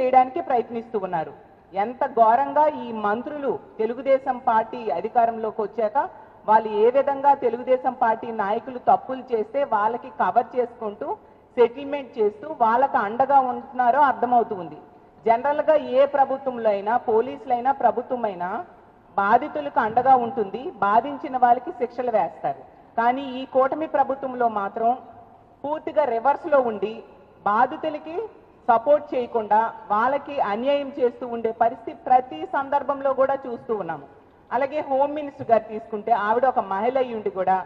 చేయడానికి ప్రయత్నిస్తూ ఉన్నారు. ఎంత ఘోరంగా ఈ మంత్రులు తెలుగుదేశం పార్టీ అధికారంలోకి వచ్చాక వాళ్ళు ఏ విధంగా తెలుగుదేశం పార్టీ నాయకులు తప్పులు చేస్తే వాళ్ళకి కవర్ చేసుకుంటూ సెటిల్మెంట్ చేస్తూ వాళ్ళకి అండగా ఉంటున్నారో అర్థమవుతుంది. జనరల్గా ఏ ప్రభుత్వంలో అయినా పోలీసులైనా ప్రభుత్వమైనా బాధితులకు అండగా ఉంటుంది, బాధించిన వాళ్ళకి శిక్షలు వేస్తారు. కానీ ఈ కూటమి ప్రభుత్వంలో మాత్రం పూర్తిగా రివర్స్లో ఉండి బాధితులకి సపోర్ట్ చేయకుండా వాళ్ళకి అన్యాయం చేస్తూ ఉండే పరిస్థితి ప్రతి సందర్భంలో కూడా చూస్తూ ఉన్నాము. అలాగే హోమ్ మినిస్టర్ గారు తీసుకుంటే ఆవిడ ఒక మహిళ అయ్యుండి కూడా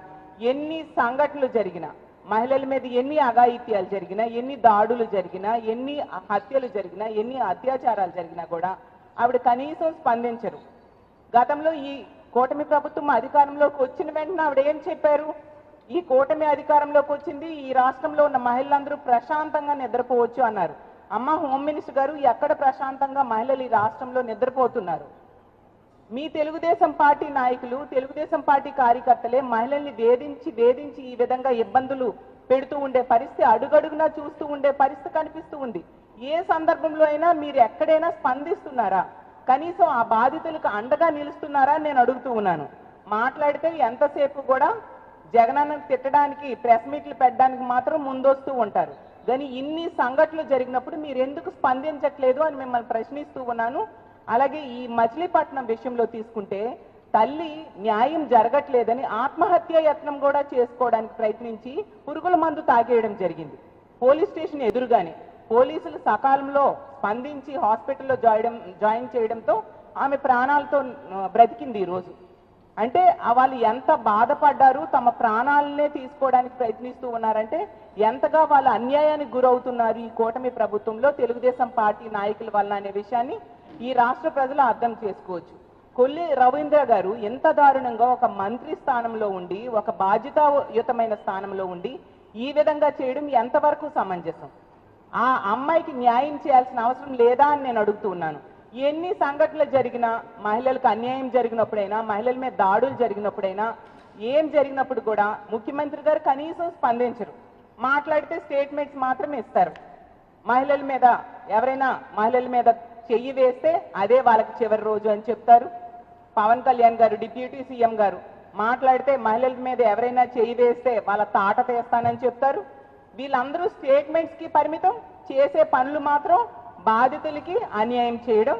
ఎన్ని సంఘటనలు జరిగినా, మహిళల మీద ఎన్ని అఘాయిత్యాలు జరిగినా, ఎన్ని దాడులు జరిగినా, ఎన్ని హత్యలు జరిగినా, ఎన్ని అత్యాచారాలు జరిగినా కూడా ఆవిడ కనీసం స్పందించరు. గతంలో ఈ కూటమి ప్రభుత్వం అధికారంలోకి వచ్చిన వెంటనే ఆవిడ ఏం చెప్పారు? ఈ కూటమి అధికారంలోకి వచ్చింది, ఈ రాష్ట్రంలో ఉన్న మహిళలందరూ ప్రశాంతంగా నిద్రపోవచ్చు అన్నారు. అమ్మ హోమ్ మినిస్టర్ గారు, ఎక్కడ ప్రశాంతంగా మహిళలు ఈ రాష్ట్రంలో నిద్రపోతున్నారు? మీ తెలుగుదేశం పార్టీ నాయకులు, తెలుగుదేశం పార్టీ కార్యకర్తలే మహిళల్ని వేధించి ఈ విధంగా ఇబ్బందులు పెడుతూ ఉండే పరిస్థితి అడుగడుగునా చూస్తూ ఉండే పరిస్థితి కనిపిస్తూ ఉంది. ఏ సందర్భంలో అయినా మీరు ఎక్కడైనా స్పందిస్తున్నారా? కనీసం ఆ బాధితులకు అండగా నిలుస్తున్నారా నేను అడుగుతూ ఉన్నాను. మాట్లాడితే ఎంతసేపు కూడా జగనన్న తిట్టడానికి, ప్రెస్ మీట్లు పెట్టడానికి మాత్రం ముందొస్తూ ఉంటారు. కానీ ఇన్ని సంఘటనలు జరిగినప్పుడు మీరు ఎందుకు స్పందించట్లేదు అని మిమ్మల్ని ప్రశ్నిస్తూ ఉన్నాను. అలాగే ఈ మచిలీపట్నం విషయంలో తీసుకుంటే తల్లి న్యాయం జరగట్లేదని ఆత్మహత్య యత్నం కూడా చేసుకోవడానికి ప్రయత్నించి పురుగుల మందు తాగేయడం జరిగింది పోలీస్ స్టేషన్ ఎదురుగానే. పోలీసులు సకాలంలో స్పందించి హాస్పిటల్లో జాయిన్ చేయడంతో ఆమె ప్రాణాలతో బ్రతికింది ఈరోజు. అంటే వాళ్ళు ఎంత బాధపడ్డారు, తమ ప్రాణాలనే తీసుకోవడానికి ప్రయత్నిస్తూ ఉన్నారంటే ఎంతగా వాళ్ళ అన్యాయానికి గురవుతున్నారు ఈ కూటమి ప్రభుత్వంలో తెలుగుదేశం పార్టీ నాయకుల వల్ల అనే విషయాన్ని ఈ రాష్ట్ర ప్రజలు అర్థం చేసుకోవచ్చు. కొల్లి రవీంద్ర గారు ఎంత దారుణంగా ఒక మంత్రి స్థానంలో ఉండి, ఒక బాధ్యతాయుతమైన స్థానంలో ఉండి ఈ విధంగా చేయడం ఎంతవరకు సమంజసం? ఆ అమ్మాయికి న్యాయం చేయాల్సిన అవసరం లేదా అని నేను అడుగుతూ ఉన్నాను. ఎన్ని సంఘటనలు జరిగినా, మహిళలకు అన్యాయం జరిగినప్పుడైనా, మహిళల మీద దాడులు జరిగినప్పుడైనా, ఏం జరిగినప్పుడు కూడా ముఖ్యమంత్రి గారు కనీసం స్పందించరు. మాట్లాడితే స్టేట్మెంట్స్ మాత్రమే ఇస్తారు. మహిళల మీద ఎవరైనా మహిళల మీద చెయ్యి వేస్తే అదే వాళ్ళకి చివరి రోజు అని చెప్తారు. పవన్ కళ్యాణ్ గారు, డిప్యూటీ సీఎం గారు మాట్లాడితే మహిళల మీద ఎవరైనా చెయ్యి వేస్తే వాళ్ళ తాట తీస్తానని చెప్తారు. వీళ్ళందరూ స్టేట్మెంట్స్కి పరిమితం, చేసే పనులు మాత్రం బాధితులకి అన్యాయం చేయడం,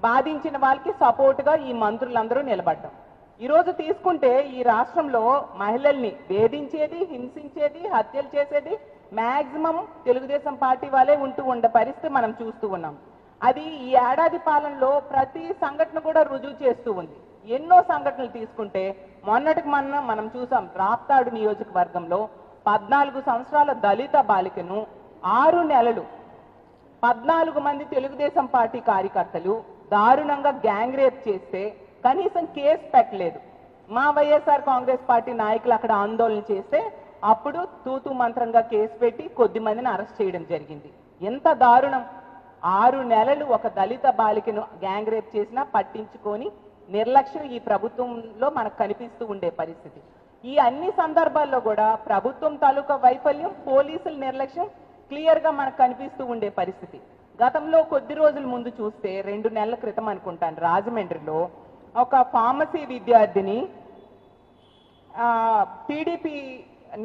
బాధించిన వాళ్ళకి సపోర్ట్గా ఈ మంత్రులందరూ నిలబడ్డం. ఈరోజు తీసుకుంటే ఈ రాష్ట్రంలో మహిళల్ని వేధించేది, హింసించేది, హత్యలు చేసేది మ్యాక్సిమం తెలుగుదేశం పార్టీ వాళ్ళే ఉండే పరిస్థితి మనం చూస్తూ ఉన్నాం. అది ఈ ఏడాది పాలనలో ప్రతి సంఘటన కూడా రుజువు చేస్తూ ఉంది. ఎన్నో సంఘటనలు తీసుకుంటే మొన్నటికి మనం చూసాం. రాప్తాడు నియోజకవర్గంలో 14 సంవత్సరాల దళిత బాలికను 6 నెలలు 14 మంది తెలుగుదేశం పార్టీ కార్యకర్తలు దారుణంగా గ్యాంగ్ రేప్ చేస్తే కనీసం కేసు పెట్టలేదు. మా వైఎస్ఆర్ కాంగ్రెస్ పార్టీ నాయకులు అక్కడ ఆందోళన చేస్తే అప్పుడు తూతూ మంత్రంగా కేసు పెట్టి కొద్ది మందిని అరెస్ట్ చేయడం జరిగింది. ఎంత దారుణం! 6 నెలలు ఒక దళిత బాలికను గ్యాంగ్ రేప్ చేసినా పట్టించుకొని నిర్లక్ష్యం ఈ ప్రభుత్వంలో మనకు కనిపిస్తూ ఉండే పరిస్థితి. ఈ అన్ని సందర్భాల్లో కూడా ప్రభుత్వం తాలూకా వైఫల్యం, పోలీసుల నిర్లక్ష్యం క్లియర్గా మనకు కనిపిస్తూ ఉండే పరిస్థితి. గతంలో కొద్ది రోజుల ముందు చూస్తే 2 నెలల క్రితం అనుకుంటాను, రాజమండ్రిలో ఒక ఫార్మసీ విద్యార్థిని టీడీపీ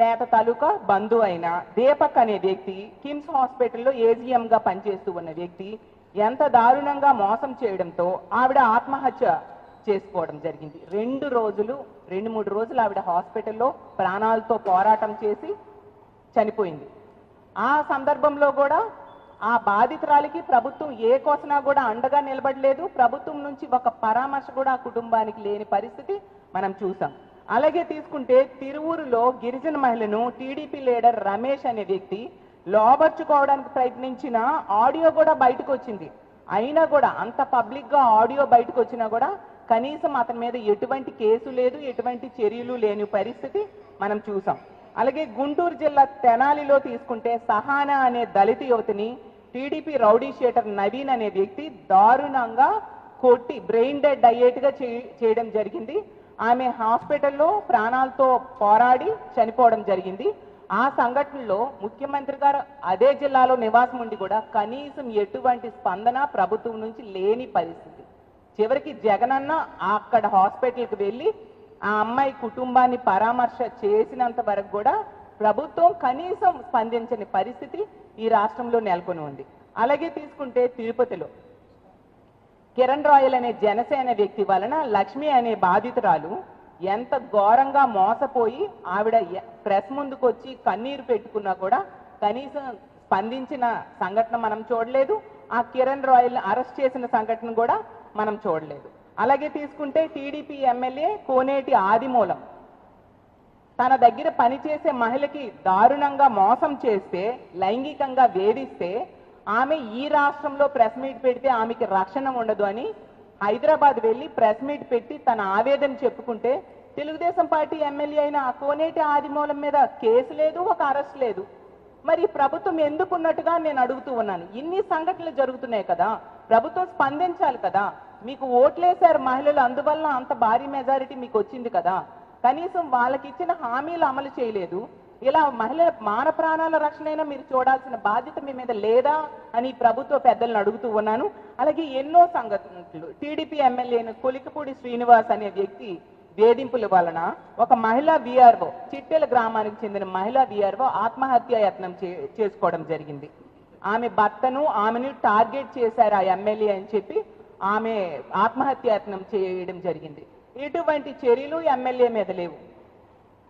నేత తాలూకా బంధువు అయిన దీపక్ అనే వ్యక్తి, కిమ్స్ హాస్పిటల్లో ఏజీఎంగా పనిచేస్తూ ఉన్న వ్యక్తి ఎంత దారుణంగా మోసం చేయడంతో ఆవిడ ఆత్మహత్య చేసుకోవడం జరిగింది. 2-3 రోజులు ఆవిడ హాస్పిటల్లో ప్రాణాలతో పోరాటం చేసి చనిపోయింది. ఆ సందర్భంలో కూడా ఆ బాధితురాలికి ప్రభుత్వం ఏ కోసనా కూడా అండగా నిలబడలేదు. ప్రభుత్వం నుంచి ఒక పరామర్శ కూడా ఆ కుటుంబానికి లేని పరిస్థితి మనం చూసాం. అలాగే తీసుకుంటే తిరువూరులో గిరిజన మహిళను టీడీపీ లీడర్ రమేష్ అనే వ్యక్తి లోబర్చుకోవడానికి ప్రయత్నించిన ఆడియో కూడా బయటకు వచ్చింది. అయినా కూడా అంత పబ్లిక్గా ఆడియో బయటకు వచ్చినా కూడా కనీసం అతని మీద ఎటువంటి కేసు లేదు, ఎటువంటి చర్యలు లేని పరిస్థితి మనం చూసాం. అలాగే గుంటూరు జిల్లా తెనాలిలో తీసుకుంటే సహానా అనే దళిత యువతిని టీడీపీ రౌడీ షీటర్ నవీన్ అనే వ్యక్తి దారుణంగా కొట్టి బ్రెయిన్ డెడ్ అయ్యేట్టుగా చేయడం జరిగింది. ఆమె హాస్పిటల్లో ప్రాణాలతో పోరాడి చనిపోవడం జరిగింది. ఆ సంఘటనలో ముఖ్యమంత్రి గారు అదే జిల్లాలో నివాసం ఉండి కూడా కనీసం ఎటువంటి స్పందన ప్రభుత్వం నుంచి లేని పరిస్థితి. చివరికి జగనన్న అక్కడ హాస్పిటల్కి వెళ్ళి ఆ అమ్మాయి కుటుంబాన్ని పరామర్శ చేసినంత వరకు కూడా ప్రభుత్వం కనీసం స్పందించని పరిస్థితి ఈ రాష్ట్రంలో నెలకొని ఉంది. అలాగే తీసుకుంటే తిరుపతిలో కిరణ్ రాయల్ అనే జనసేన వ్యక్తి వలన లక్ష్మి అనే బాధితురాలు ఎంత ఘోరంగా మోసపోయి ఆవిడ ప్రెస్ ముందుకు వచ్చి కన్నీరు పెట్టుకున్నా కూడా కనీసం స్పందించిన సంఘటన మనం చూడలేదు. ఆ కిరణ్ రాయల్ అరెస్ట్ చేసిన సంఘటన కూడా మనం చూడలేదు. అలాగే తీసుకుంటే టీడీపీ ఎమ్మెల్యే కోనేటి ఆదిమూలం తన దగ్గర పనిచేసే మహిళకి దారుణంగా మోసం చేస్తే, లైంగికంగా వేధిస్తే ఆమె ఈ రాష్ట్రంలో ప్రెస్ మీట్ పెడితే ఆమెకి రక్షణ ఉండదు అని హైదరాబాద్ వెళ్ళి ప్రెస్ మీట్ పెట్టి తన ఆవేదన చెప్పుకుంటే తెలుగుదేశం పార్టీ ఎమ్మెల్యే అయిన ఆ కోనేటి ఆదిమూలం మీద కేసు లేదు, ఒక అరెస్ట్ లేదు. మరి ప్రభుత్వం ఎందుకున్నట్టుగా నేను అడుగుతూ ఉన్నాను. ఇన్ని సంఘటనలు జరుగుతున్నాయి కదా, ప్రభుత్వం స్పందించాలి కదా. మీకు ఓట్లేశారు మహిళలు, అందువల్ల అంత భారీ మెజారిటీ మీకు వచ్చింది కదా. కనీసం వాళ్ళకి ఇచ్చిన హామీలు అమలు చేయలేదు. ఇలా మహిళల మాన ప్రాణాల రక్షణైనా మీరు చూడాల్సిన బాధ్యత మీ మీద లేదా అని ప్రభుత్వ పెద్దలను అడుగుతూ ఉన్నాను. అలాగే ఎన్నో సంఘటనలు టీడీపీ ఎమ్మెల్యే కొలికపూడి శ్రీనివాస్ అనే వ్యక్తి వేధింపుల వలన ఒక మహిళా విఆర్ఓ, చిట్టెల గ్రామానికి చెందిన మహిళా విఆర్ఓ ఆత్మహత్య యత్నం చేసుకోవడం జరిగింది. ఆమె భర్తను ఆమెను టార్గెట్ చేశారు ఆ ఎమ్మెల్యే అని చెప్పి ఆమె ఆత్మహత్య యత్నం చేయడం జరిగింది. ఇటువంటి చర్యలు ఎమ్మెల్యే మీద లేవు.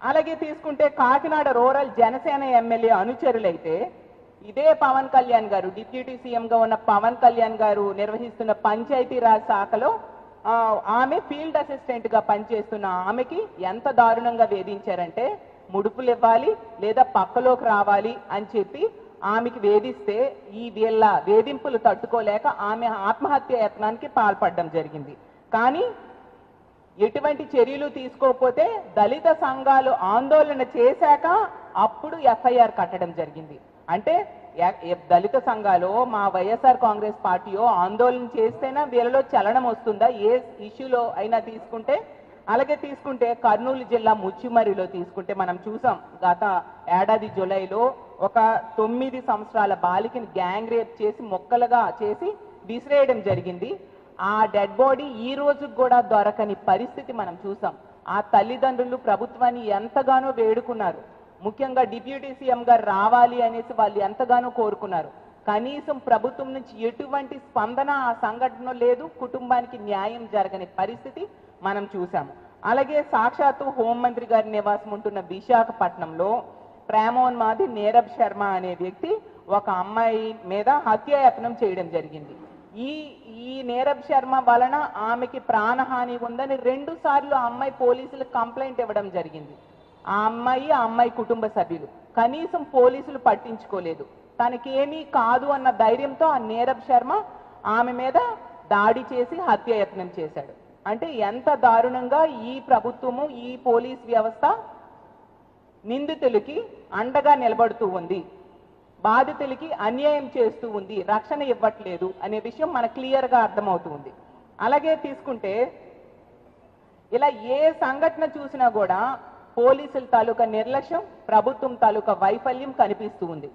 అలాగే తీసుకుంటే కాకినాడ రూరల్ జనసేన ఎమ్మెల్యే అనుచరులైతే ఇదే పవన్ కళ్యాణ్ గారు, డిప్యూటీ సీఎంగా ఉన్న పవన్ కళ్యాణ్ గారు నిర్వహిస్తున్న పంచాయతీరాజ్ శాఖలో ఆమె ఫీల్డ్ అసిస్టెంట్ గా పనిచేస్తున్న ఆమెకి ఎంత దారుణంగా వేధించారంటే ముడుపులు ఇవ్వాలి లేదా పక్కలోకి రావాలి అని చెప్పి ఆమెకి వేధిస్తే ఈ వీళ్ళ వేధింపులు తట్టుకోలేక ఆమె ఆత్మహత్య యత్నానికి పాల్పడడం జరిగింది. కానీ ఎటువంటి చర్యలు తీసుకోకపోతే దళిత సంఘాలు ఆందోళన చేశాక అప్పుడు ఎఫ్ఐఆర్ కట్టడం జరిగింది. అంటే దళిత సంఘాలు మా వైఎస్ఆర్ కాంగ్రెస్ పార్టీయో ఆందోళన చేస్తేనే వీళ్ళలో చలనం వస్తుందా ఏ ఇష్యూలో అయినా తీసుకుంటే. అలాగే తీసుకుంటే కర్నూలు జిల్లా ముచ్చిమరిలో తీసుకుంటే మనం చూసాం గత ఏడాది జూలైలో ఒక 9 సంవత్సరాల బాలికని గ్యాంగ్ రేప్ చేసి మొక్కలుగా చేసి విసిరేయడం జరిగింది. ఆ డెడ్ బాడీ ఈ రోజుకు కూడా దొరకని పరిస్థితి మనం చూసాం. ఆ తల్లిదండ్రులు ప్రభుత్వాన్ని ఎంతగానో వేడుకున్నారు. ముఖ్యంగా డిప్యూటీ సీఎం గారు రావాలి అనేసి వాళ్ళు ఎంతగానో కోరుకున్నారు. కనీసం ప్రభుత్వం నుంచి ఎటువంటి స్పందన ఆ సంఘటన లేదు, కుటుంబానికి న్యాయం జరగని పరిస్థితి మనం చూసాము. అలాగే సాక్షాత్తు హోంమంత్రి గారి నివాసం ఉంటున్న విశాఖపట్నంలో ప్రేమోన్మాది నీరబ్ శర్మ అనే వ్యక్తి ఒక అమ్మాయి మీద హత్యాయత్నం చేయడం జరిగింది. ఈ నీరబ్ శర్మ వలన ఆమెకి ప్రాణహాని ఉందని 2 సార్లు ఆ అమ్మాయి పోలీసులకు కంప్లైంట్ ఇవ్వడం జరిగింది. ఆ అమ్మాయి కుటుంబ సభ్యులు కనీసం పోలీసులు పట్టించుకోలేదు. తనకేమీ కాదు అన్న ధైర్యంతో ఆ నీరబ్ శర్మ ఆమె మీద దాడి చేసి హత్యాయత్నం చేశాడు. అంటే ఎంత దారుణంగా ఈ ప్రభుత్వము ఈ పోలీస్ వ్యవస్థ నిందితులకి అండగా నిలబడుతూ ఉంది, బాధితులకి అన్యాయం చేస్తూ ఉంది, రక్షణ ఇవ్వట్లేదు అనే విషయం మనకు క్లియర్గా అర్థమవుతుంది. అలాగే తీసుకుంటే ఇలా ఏ సంఘటన చూసినా కూడా పోలీసుల తాలూకా నిర్లక్ష్యం, ప్రభుత్వం తాలూకా వైఫల్యం కనిపిస్తూ ఉంది.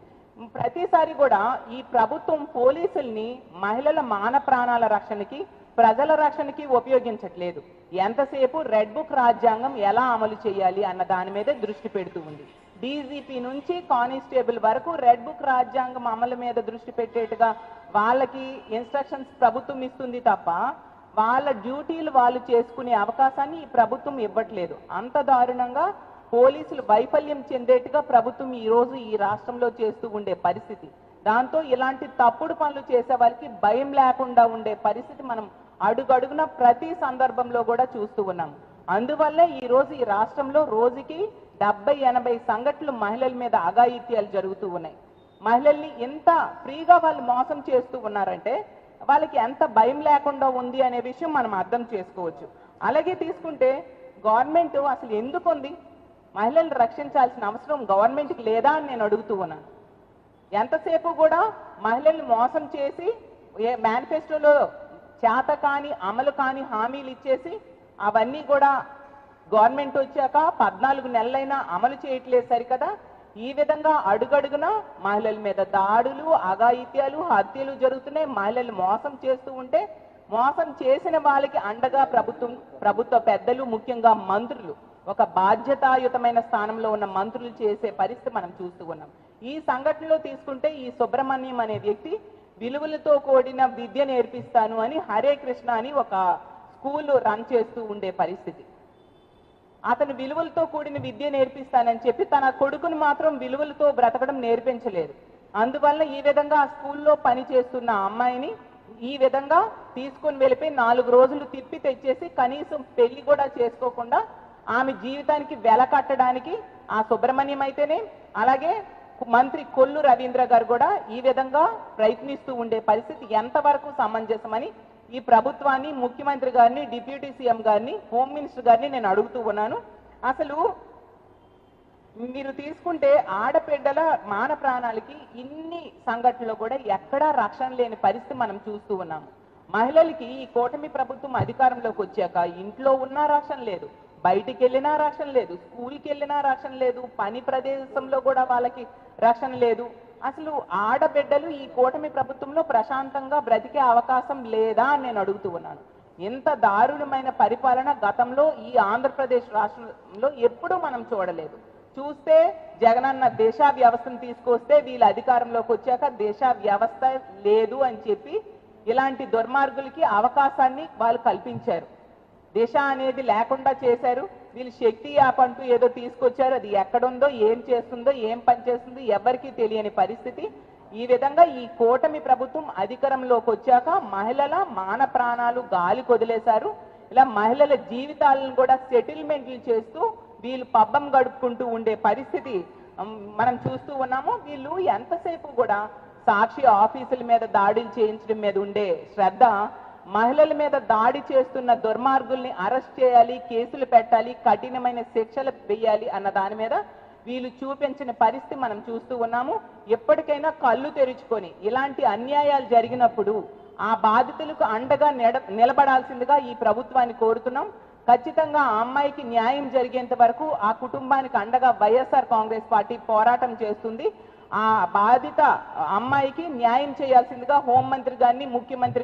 ప్రతిసారి కూడా ఈ ప్రభుత్వం పోలీసుల్ని మహిళల మాన ప్రాణాల రక్షణకి, ప్రజల రక్షణకి ఉపయోగించట్లేదు. ఎంతసేపు రెడ్ బుక్ రాజ్యాంగం ఎలా అమలు చేయాలి అన్న దాని మీద దృష్టి పెడుతూ ఉంది. డీజీపీ నుంచి కానిస్టేబుల్ వరకు రెడ్ బుక్ రాజ్యాంగం అమలు మీద దృష్టి పెట్టేట్టుగా వాళ్ళకి ఇన్స్ట్రక్షన్స్ ప్రభుత్వం ఇస్తుంది తప్ప వాళ్ళ డ్యూటీలు వాళ్ళు చేసుకునే అవకాశాన్ని ఈ ప్రభుత్వం ఇవ్వట్లేదు. అంత దారుణంగా పోలీసులు వైఫల్యం చెందేట్టుగా ప్రభుత్వం ఈ రోజు ఈ రాష్ట్రంలో చేస్తూ ఉండే పరిస్థితి. దాంతో ఇలాంటి తప్పుడు పనులు చేసే వాళ్ళకి భయం లేకుండా ఉండే పరిస్థితి మనం అడుగడుగున ప్రతి సందర్భంలో కూడా చూస్తూ ఉన్నాం. అందువల్లే ఈ రోజు ఈ రాష్ట్రంలో రోజుకి 70-80 సంఘటనలు మహిళల మీద అఘాయిత్యాలు జరుగుతూ ఉన్నాయి. మహిళల్ని ఎంత ఫ్రీగా వాళ్ళు మోసం చేస్తూ ఉన్నారంటే వాళ్ళకి ఎంత భయం లేకుండా ఉంది అనే విషయం మనం అర్థం చేసుకోవచ్చు. అలాగే తీసుకుంటే గవర్నమెంట్ అసలు ఎందుకు ఉంది, మహిళల్ని రక్షించాల్సిన అవసరం గవర్నమెంట్కి లేదా అని నేను అడుగుతూ ఉన్నాను. ఎంతసేపు కూడా మహిళల్ని మోసం చేసి మేనిఫెస్టోలో చేత కాని అమలు కాని హామీలు ఇచ్చేసి అవన్నీ కూడా గవర్నమెంట్ వచ్చాక 14 నెలలైనా అమలు చేయట్లేదు సరికదా. ఈ విధంగా అడుగడుగున మహిళల మీద దాడులు, అఘాయిత్యాలు, హత్యలు జరుగుతున్నాయి. మహిళలు మోసం చేస్తూ ఉంటే మోసం చేసిన వాళ్ళకి అండగా ప్రభుత్వ పెద్దలు, ముఖ్యంగా మంత్రులు, ఒక బాధ్యతాయుతమైన స్థానంలో ఉన్న మంత్రులు చేసే పరిస్థితి మనం చూస్తూ ఉన్నాం. ఈ సంఘటనలో తీసుకుంటే ఈ సుబ్రహ్మణ్యం అనే వ్యక్తి విలువలతో కూడిన విద్య నేర్పిస్తాను అని హరే కృష్ణ అని ఒక స్కూల్ రన్ చేస్తూ ఉండే పరిస్థితి. అతను విలువలతో కూడిన విద్య నేర్పిస్తానని చెప్పి తన కొడుకుని మాత్రం విలువలతో బ్రతకడం నేర్పించలేదు. అందువల్ల ఈ విధంగా ఆ స్కూల్లో పని చేస్తున్న అమ్మాయిని ఈ విధంగా తీసుకొని వెళ్ళిపోయి 4 రోజులు తిప్పి తెచ్చేసి కనీసం పెళ్లి కూడా చేసుకోకుండా ఆమె జీవితానికి వెల కట్టడానికి ఆ సుబ్రహ్మణ్యం అయితేనే, అలాగే మంత్రి కొల్లు రవీంద్ర గారు కూడా ఈ విధంగా ప్రయత్నిస్తూ ఉండే పరిస్థితి ఎంతవరకు సమంజసమని ఈ ప్రభుత్వాన్ని, ముఖ్యమంత్రి గారిని, డిప్యూటీ సీఎం గారిని, హోమ్ మినిస్టర్ గారిని నేను అడుగుతూ ఉన్నాను. అసలు మీరు తీసుకుంటే ఆడబిడ్డల మాన ప్రాణాలకి ఇన్ని సంఘటనలు కూడా ఎక్కడా రక్షణ లేని పరిస్థితి మనం చూస్తూ ఉన్నాము. మహిళలకి ఈ కూటమి ప్రభుత్వం అధికారంలోకి వచ్చాక ఇంట్లో ఉన్నా రక్షణ లేదు, బయటికి వెళ్ళినా రక్షణ లేదు, స్కూల్కి వెళ్ళినా రక్షణ లేదు, పని ప్రదేశంలో కూడా వాళ్ళకి రక్షణ లేదు. అసలు ఆడబిడ్డలు ఈ కూటమి ప్రభుత్వంలో ప్రశాంతంగా బ్రతికే అవకాశం లేదా అని నేను అడుగుతూ ఉన్నాను. ఇంత దారుణమైన పరిపాలన గతంలో ఈ ఆంధ్రప్రదేశ్ రాష్ట్రంలో ఎప్పుడూ మనం చూడలేదు. చూస్తే జగనన్న దేశ వ్యవస్థను తీసుకొస్తే వీళ్ళ అధికారంలోకి వచ్చాక దేశ వ్యవస్థ లేదు అని చెప్పి ఇలాంటి దుర్మార్గులకి అవకాశాన్ని వాళ్ళు కల్పించారు. దిశ అనేది లేకుండా చేశారు. వీళ్ళు శక్తి యాప్ అంటూ ఏదో తీసుకొచ్చారు. అది ఎక్కడుందో, ఏం చేస్తుందో, ఏం పనిచేస్తుందో ఎవరికీ తెలియని పరిస్థితి. ఈ విధంగా ఈ కూటమి ప్రభుత్వం అధికారంలోకి వచ్చాక మహిళల మాన ప్రాణాలు గాలి కొదిలేశారు. ఇలా మహిళల జీవితాలను కూడా సెటిల్మెంట్లు చేస్తూ వీళ్ళు పబ్బం గడుపుకుంటూ ఉండే పరిస్థితి మనం చూస్తూ ఉన్నాము. వీళ్ళు ఎంతసేపు కూడా సాక్షి ఆఫీసుల మీద దాడులు చేయించడం మీద ఉండే శ్రద్ధ మహిళల మీద దాడి చేస్తున్న దుర్మార్గుల్ని అరెస్ట్ చేయాలి, కేసులు పెట్టాలి, కఠినమైన శిక్షలు వేయాలి అన్న దాని మీద వీళ్ళు చూపించిన పరిస్థితి మనం చూస్తూ ఉన్నాము. ఎప్పటికైనా కళ్ళు తెరుచుకొని ఇలాంటి అన్యాయాలు జరిగినప్పుడు ఆ బాధితులకు అండగా నిలబడాల్సిందిగా ఈ ప్రభుత్వాన్ని కోరుతున్నాం. ఖచ్చితంగా ఆ అమ్మాయికి న్యాయం జరిగేంత వరకు ఆ కుటుంబానికి అండగా వైఎస్ఆర్ కాంగ్రెస్ పార్టీ పోరాటం చేస్తుంది. ఆ బాధిత అమ్మాయికి న్యాయం చేయాల్సిందిగా హోంమంత్రి గారిని, ముఖ్యమంత్రి